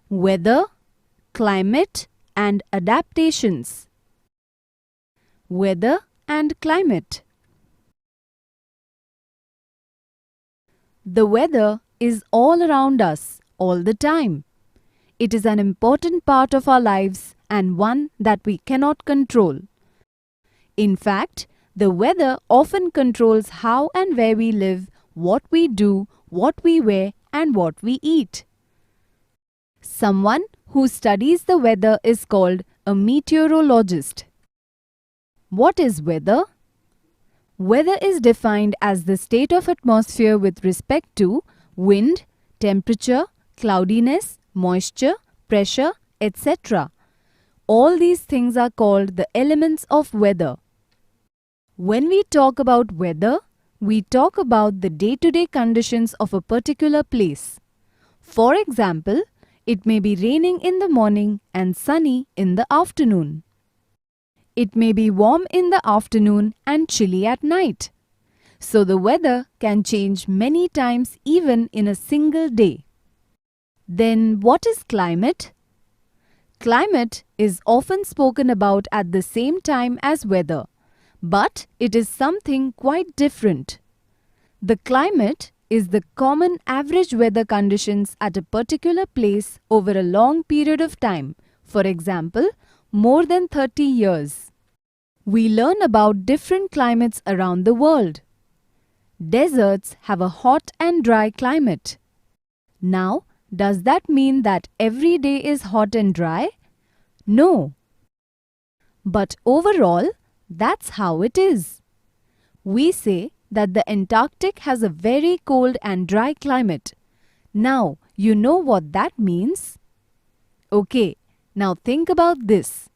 Weather, climate and adaptations. Weather and climate. The weather is all around us all the time. It is an important part of our lives and one that we cannot control. In fact, the weather often controls how and where we live, what we do, what we wear, and what we eat. Someone who studies the weather is called a meteorologist. What is weather? Weather is defined as the state of atmosphere with respect to wind, temperature, cloudiness, moisture, pressure, etc. All these things are called the elements of weather. When we talk about weather, we talk about the day-to-day conditions of a particular place. For example, it may be raining in the morning and sunny in the afternoon. It may be warm in the afternoon and chilly at night. So the weather can change many times even in a single day. Then what is climate? Climate is often spoken about at the same time as weather, but it is something quite different. The climate is the common average weather conditions at a particular place over a long period of time, for example, more than 30 years. We learn about different climates around the world. Deserts have a hot and dry climate. Now, does that mean that every day is hot and dry? No. But overall, that's how it is. We say that the Antarctic has a very cold and dry climate. Now, you know what that means? Okay, now think about this.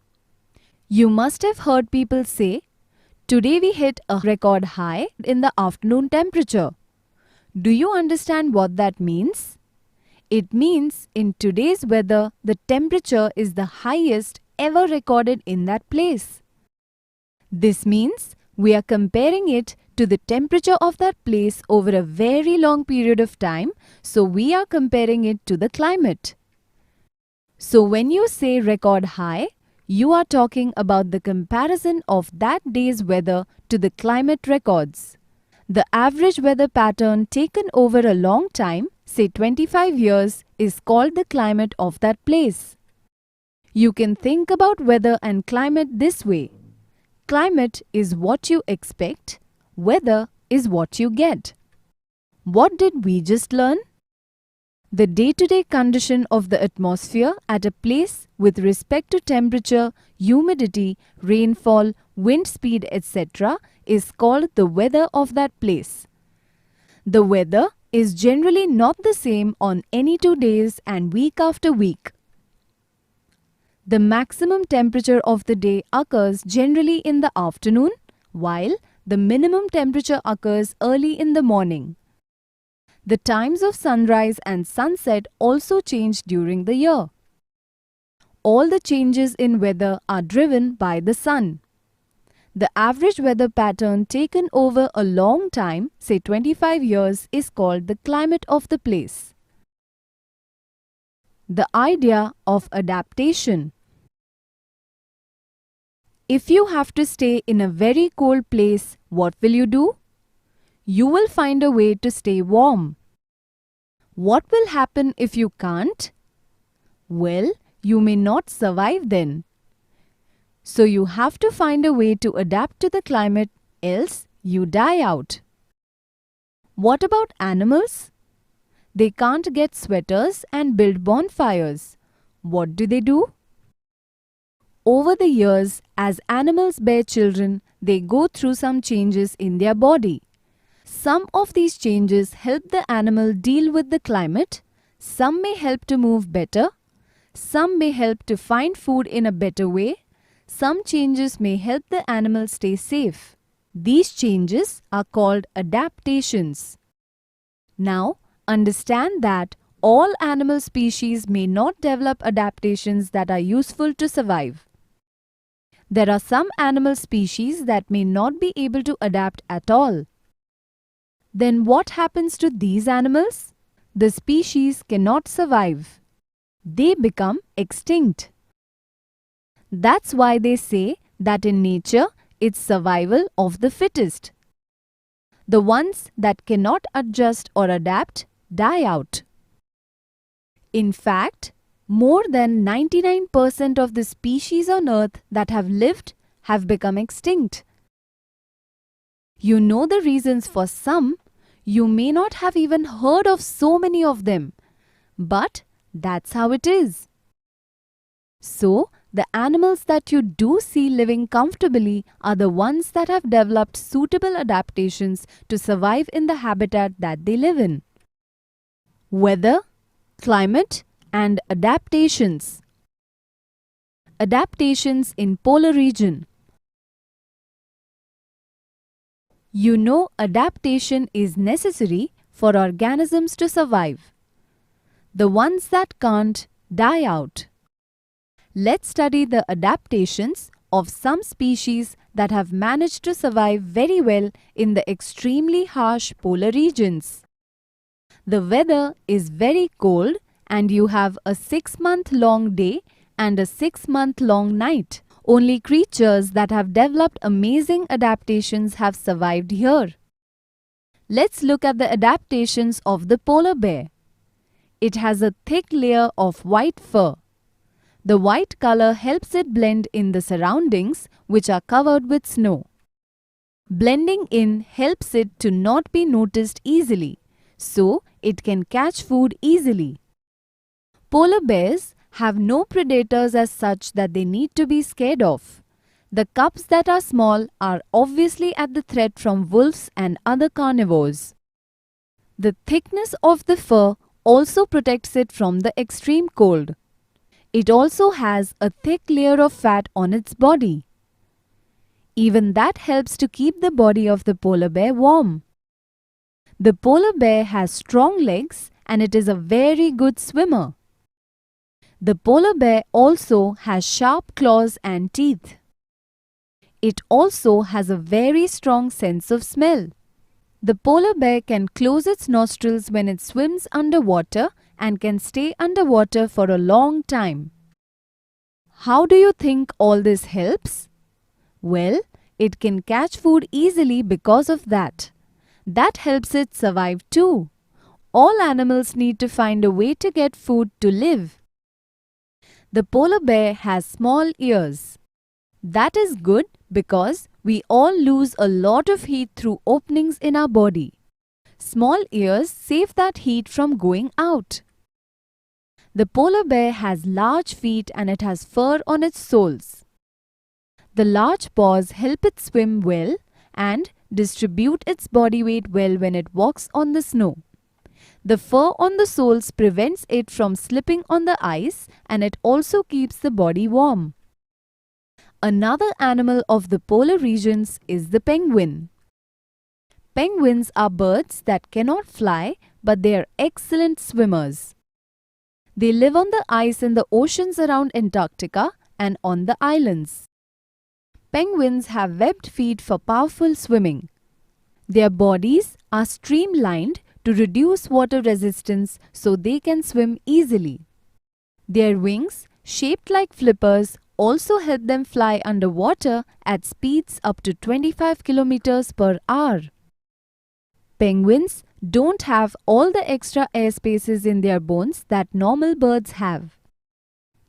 You must have heard people say, today we hit a record high in the afternoon temperature. Do you understand what that means? It means in today's weather, the temperature is the highest ever recorded in that place. This means we are comparing it to the temperature of that place over a very long period of time, so we are comparing it to the climate. So when you say record high, you are talking about the comparison of that day's weather to the climate records. The average weather pattern taken over a long time, say 25 years, is called the climate of that place. You can think about weather and climate this way. Climate is what you expect, weather is what you get. What did we just learn? The day-to-day condition of the atmosphere at a place with respect to temperature, humidity, rainfall, wind speed, etc. is called the weather of that place. The weather is generally not the same on any 2 days and week after week. The maximum temperature of the day occurs generally in the afternoon, while the minimum temperature occurs early in the morning. The times of sunrise and sunset also change during the year. All the changes in weather are driven by the sun. The average weather pattern taken over a long time, say 25 years, is called the climate of the place. The idea of adaptation. If you have to stay in a very cold place, what will you do? You will find a way to stay warm. What will happen if you can't? Well, you may not survive then. So you have to find a way to adapt to the climate, else you die out. What about animals? They can't get sweaters and build bonfires. What do? Over the years, as animals bear children, they go through some changes in their body. Some of these changes help the animal deal with the climate, some may help to move better, some may help to find food in a better way, some changes may help the animal stay safe. These changes are called adaptations. Now, understand that all animal species may not develop adaptations that are useful to survive. There are some animal species that may not be able to adapt at all. Then what happens to these animals? The species cannot survive. they become extinct. That's why they say that in nature, it's survival of the fittest. The ones that cannot adjust or adapt die out. In fact, more than 99% of the species on Earth that have lived have become extinct. You know the reasons for some. You may not have even heard of so many of them, but that's how it is. So, the animals that you do see living comfortably are the ones that have developed suitable adaptations to survive in the habitat that they live in. Weather, climate, and adaptations. Adaptations in polar region. You know, adaptation is necessary for organisms to survive. The ones that can't die out. Let's study the adaptations of some species that have managed to survive very well in the extremely harsh polar regions. The weather is very cold and you have a 6-month-long day and a 6-month-long night. Only creatures that have developed amazing adaptations have survived here. Let's look at the adaptations of the polar bear. It has a thick layer of white fur. The white color helps it blend in the surroundings which are covered with snow. Blending in helps it to not be noticed easily, so it can catch food easily. Polar bears have no predators as such that they need to be scared of. The cubs that are small are obviously at the threat from wolves and other carnivores. The thickness of the fur also protects it from the extreme cold. It also has a thick layer of fat on its body. Even that helps to keep the body of the polar bear warm. The polar bear has strong legs and it is a very good swimmer. The polar bear also has sharp claws and teeth. It also has a very strong sense of smell. The polar bear can close its nostrils when it swims underwater and can stay underwater for a long time. How do you think all this helps? Well, it can catch food easily because of that. That helps it survive too. All animals need to find a way to get food to live. The polar bear has small ears. That is good because we all lose a lot of heat through openings in our body. Small ears save that heat from going out. The polar bear has large feet and it has fur on its soles. The large paws help it swim well and distribute its body weight well when it walks on the snow. The fur on the soles prevents it from slipping on the ice and it also keeps the body warm. Another animal of the polar regions is the penguin. Penguins are birds that cannot fly, but they are excellent swimmers. They live on the ice in the oceans around Antarctica and on the islands. Penguins have webbed feet for powerful swimming. Their bodies are streamlined to reduce water resistance so they can swim easily. Their wings, shaped like flippers, also help them fly underwater at speeds up to 25 kilometers per hour. Penguins don't have all the extra air spaces in their bones that normal birds have.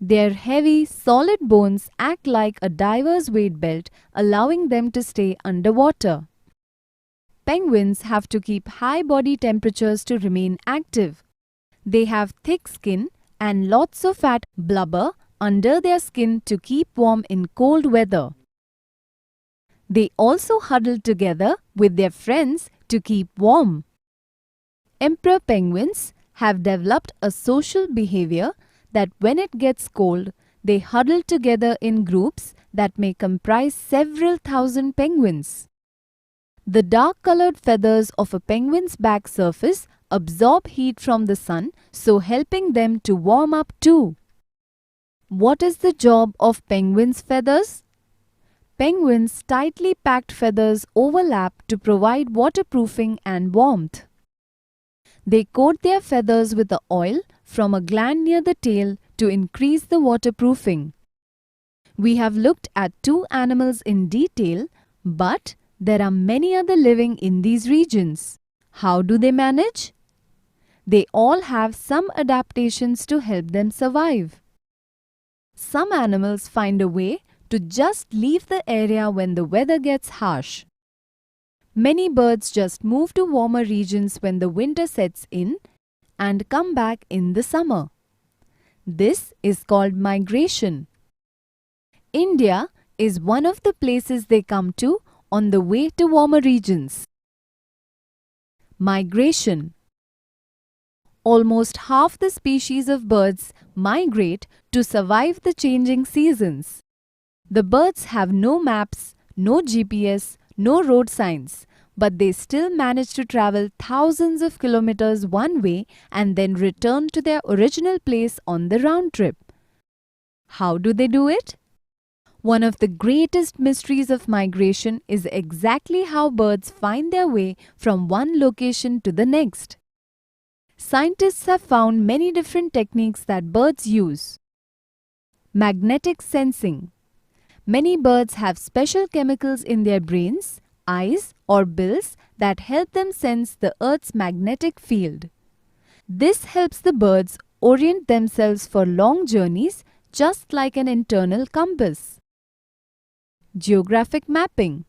Their heavy, solid bones act like a diver's weight belt, allowing them to stay underwater. Penguins have to keep high body temperatures to remain active. They have thick skin and lots of fat blubber under their skin to keep warm in cold weather. They also huddle together with their friends to keep warm. Emperor penguins have developed a social behavior that when it gets cold, they huddle together in groups that may comprise several thousand penguins. The dark-colored feathers of a penguin's back surface absorb heat from the sun, so helping them to warm up too. What is the job of penguins' feathers? Penguins' tightly packed feathers overlap to provide waterproofing and warmth. They coat their feathers with the oil from a gland near the tail to increase the waterproofing. We have looked at 2 animals in detail, but there are many other living in these regions. How do they manage? They all have some adaptations to help them survive. Some animals find a way to just leave the area when the weather gets harsh. Many birds just move to warmer regions when the winter sets in and come back in the summer. This is called migration. India is one of the places they come to on the way to warmer regions. Migration. Almost half the species of birds migrate to survive the changing seasons. The birds have no maps, no GPS, no road signs, but they still manage to travel thousands of kilometers one way and then return to their original place on the round trip. How do they do it? One of the greatest mysteries of migration is exactly how birds find their way from one location to the next. Scientists have found many different techniques that birds use. Magnetic sensing. Many birds have special chemicals in their brains, eyes, or bills that help them sense the Earth's magnetic field. This helps the birds orient themselves for long journeys just like an internal compass. Geographic mapping.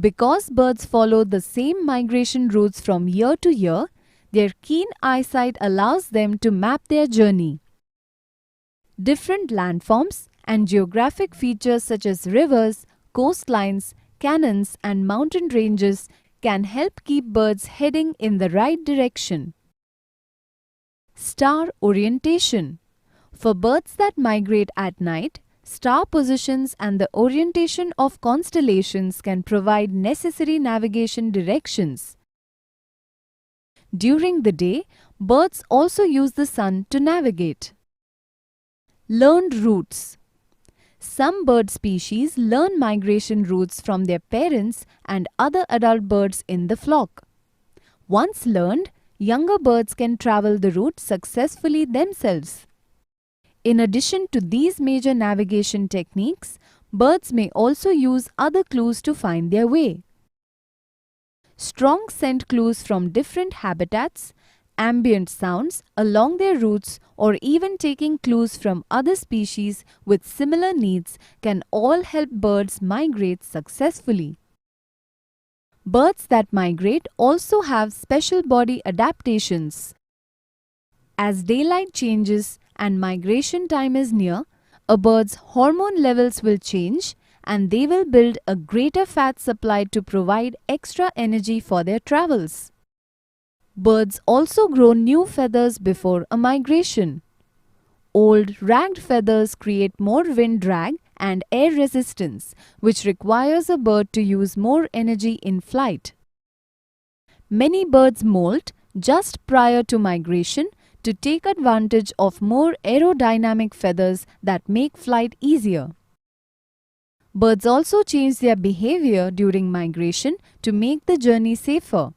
Because birds follow the same migration routes from year to year, their keen eyesight allows them to map their journey. Different landforms and geographic features such as rivers, coastlines, canyons, and mountain ranges can help keep birds heading in the right direction. Star orientation. For birds that migrate at night, star positions and the orientation of constellations can provide necessary navigation directions. During the day, birds also use the sun to navigate. Learned routes. Some bird species learn migration routes from their parents and other adult birds in the flock. Once learned, younger birds can travel the route successfully themselves. In addition to these major navigation techniques, birds may also use other clues to find their way. Strong scent clues from different habitats, ambient sounds along their routes, or even taking clues from other species with similar needs can all help birds migrate successfully. Birds that migrate also have special body adaptations. As daylight changes and migration time is near, a bird's hormone levels will change and they will build a greater fat supply to provide extra energy for their travels. Birds also grow new feathers before a migration. Old, ragged feathers create more wind drag and air resistance, which requires a bird to use more energy in flight. Many birds molt just prior to migration to take advantage of more aerodynamic feathers that make flight easier. Birds also change their behavior during migration to make the journey safer.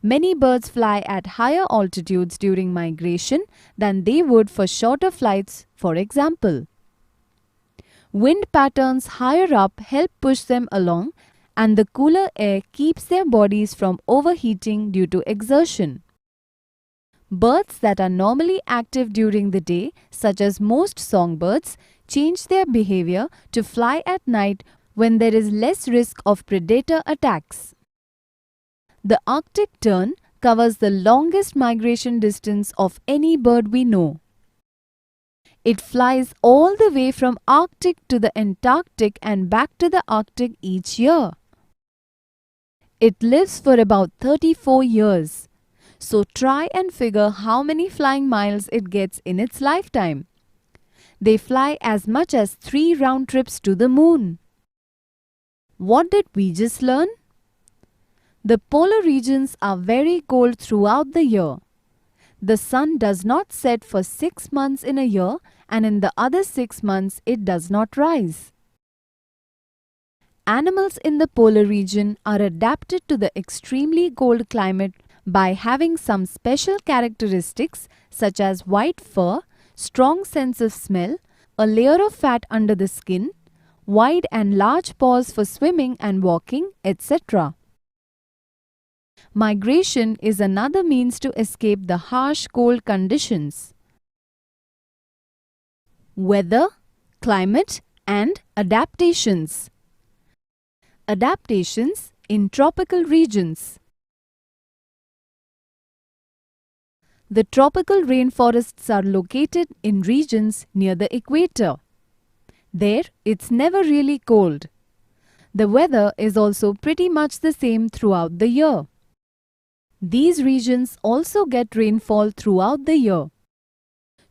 Many birds fly at higher altitudes during migration than they would for shorter flights, for example. Wind patterns higher up help push them along, and the cooler air keeps their bodies from overheating due to exertion. Birds that are normally active during the day, such as most songbirds, change their behavior to fly at night when there is less risk of predator attacks. The Arctic tern covers the longest migration distance of any bird we know. It flies all the way from Arctic to the Antarctic and back to the Arctic each year. It lives for about 34 years. So try and figure how many flying miles it gets in its lifetime. They fly as much as 3 round trips to the moon. What did we just learn? The polar regions are very cold throughout the year. The sun does not set for 6 months in a year, and in the other 6 months it does not rise. Animals in the polar region are adapted to the extremely cold climate by having some special characteristics such as white fur, strong sense of smell, a layer of fat under the skin, wide and large paws for swimming and walking, etc. Migration is another means to escape the harsh cold conditions. Weather, climate, and adaptations. Adaptations in tropical regions. The tropical rainforests are located in regions near the equator. There, it's never really cold. The weather is also pretty much the same throughout the year. These regions also get rainfall throughout the year.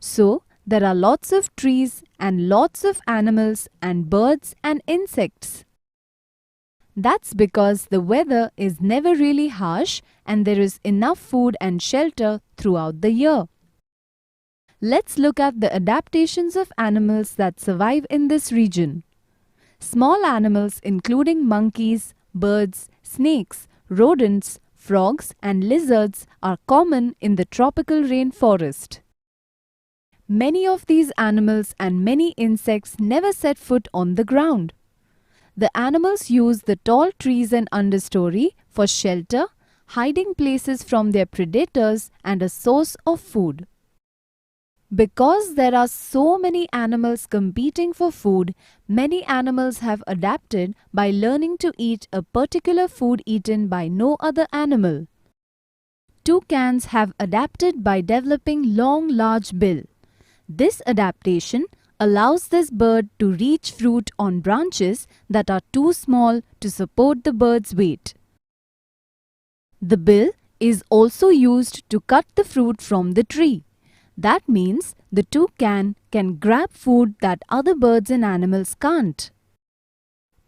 So, there are lots of trees and lots of animals and birds and insects. That's because the weather is never really harsh and there is enough food and shelter throughout the year. Let's look at the adaptations of animals that survive in this region. Small animals including monkeys, birds, snakes, rodents, frogs and lizards are common in the tropical rainforest. Many of these animals and many insects never set foot on the ground. The animals use the tall trees and understory for shelter, hiding places from their predators and a source of food. Because there are so many animals competing for food, many animals have adapted by learning to eat a particular food eaten by no other animal. Toucans have adapted by developing long, large bill. This adaptation allows this bird to reach fruit on branches that are too small to support the bird's weight. The bill is also used to cut the fruit from the tree. That means the toucan can grab food that other birds and animals can't.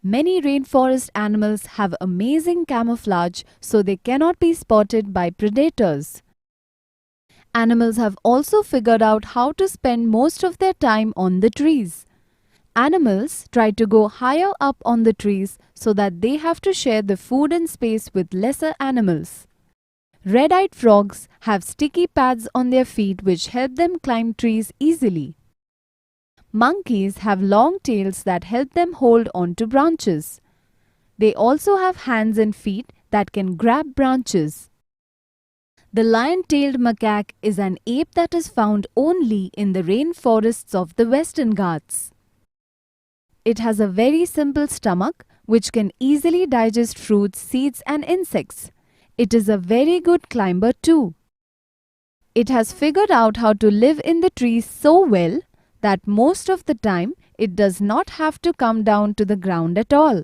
Many rainforest animals have amazing camouflage so they cannot be spotted by predators. Animals have also figured out how to spend most of their time on the trees. Animals try to go higher up on the trees so that they have to share the food and space with lesser animals. Red-eyed frogs have sticky pads on their feet which help them climb trees easily. Monkeys have long tails that help them hold onto branches. They also have hands and feet that can grab branches. The lion-tailed macaque is an ape that is found only in the rainforests of the Western Ghats. It has a very simple stomach which can easily digest fruits, seeds and insects. It is a very good climber too. It has figured out how to live in the trees so well that most of the time it does not have to come down to the ground at all.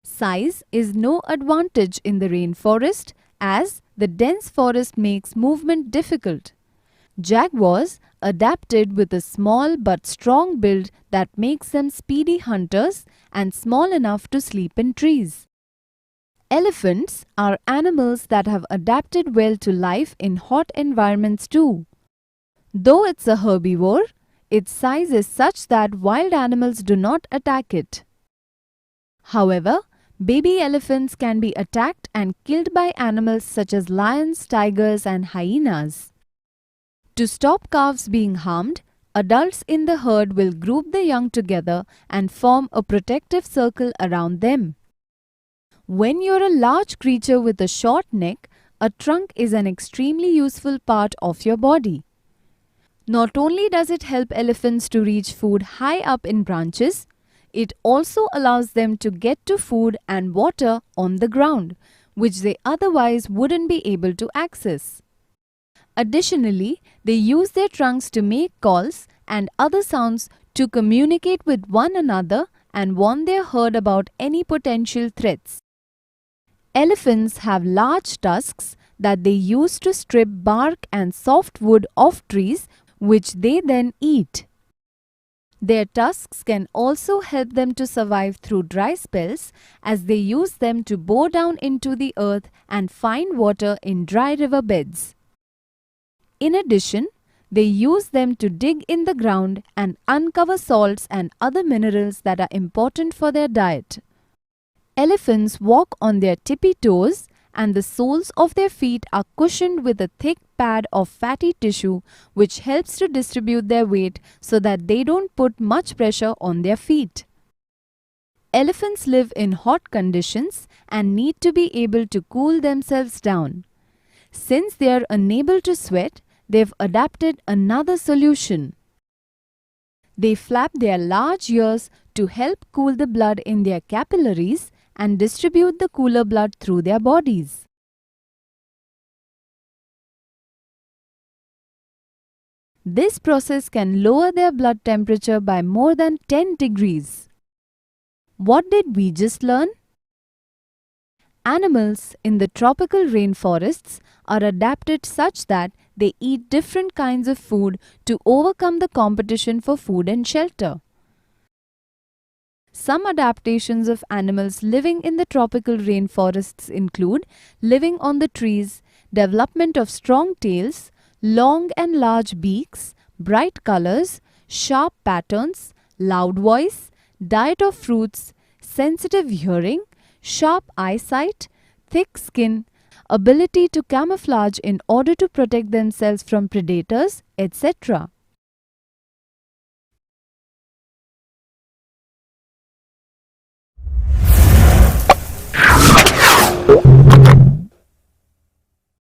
Size is no advantage in the rainforest as the dense forest makes movement difficult. Jaguars adapted with a small but strong build that makes them speedy hunters and small enough to sleep in trees. Elephants are animals that have adapted well to life in hot environments too. Though it's a herbivore, its size is such that wild animals do not attack it. However, baby elephants can be attacked and killed by animals such as lions, tigers and hyenas. To stop calves being harmed, adults in the herd will group the young together and form a protective circle around them. When you're a large creature with a short neck, a trunk is an extremely useful part of your body. Not only does it help elephants to reach food high up in branches, it also allows them to get to food and water on the ground, which they otherwise wouldn't be able to access. Additionally, they use their trunks to make calls and other sounds to communicate with one another and warn their herd about any potential threats. Elephants have large tusks that they use to strip bark and soft wood off trees, which they then eat. Their tusks can also help them to survive through dry spells as they use them to bore down into the earth and find water in dry river beds. In addition, they use them to dig in the ground and uncover salts and other minerals that are important for their diet. Elephants walk on their tippy toes and the soles of their feet are cushioned with a thick pad of fatty tissue which helps to distribute their weight so that they don't put much pressure on their feet. Elephants live in hot conditions and need to be able to cool themselves down. Since they are unable to sweat, they've adapted another solution. They flap their large ears to help cool the blood in their capillaries and distribute the cooler blood through their bodies. This process can lower their blood temperature by more than 10 degrees. What did we just learn? Animals in the tropical rainforests are adapted such that they eat different kinds of food to overcome the competition for food and shelter. Some adaptations of animals living in the tropical rainforests include living on the trees, development of strong tails, long and large beaks, bright colors, sharp patterns, loud voice, diet of fruits, sensitive hearing, sharp eyesight, thick skin, ability to camouflage in order to protect themselves from predators, etc.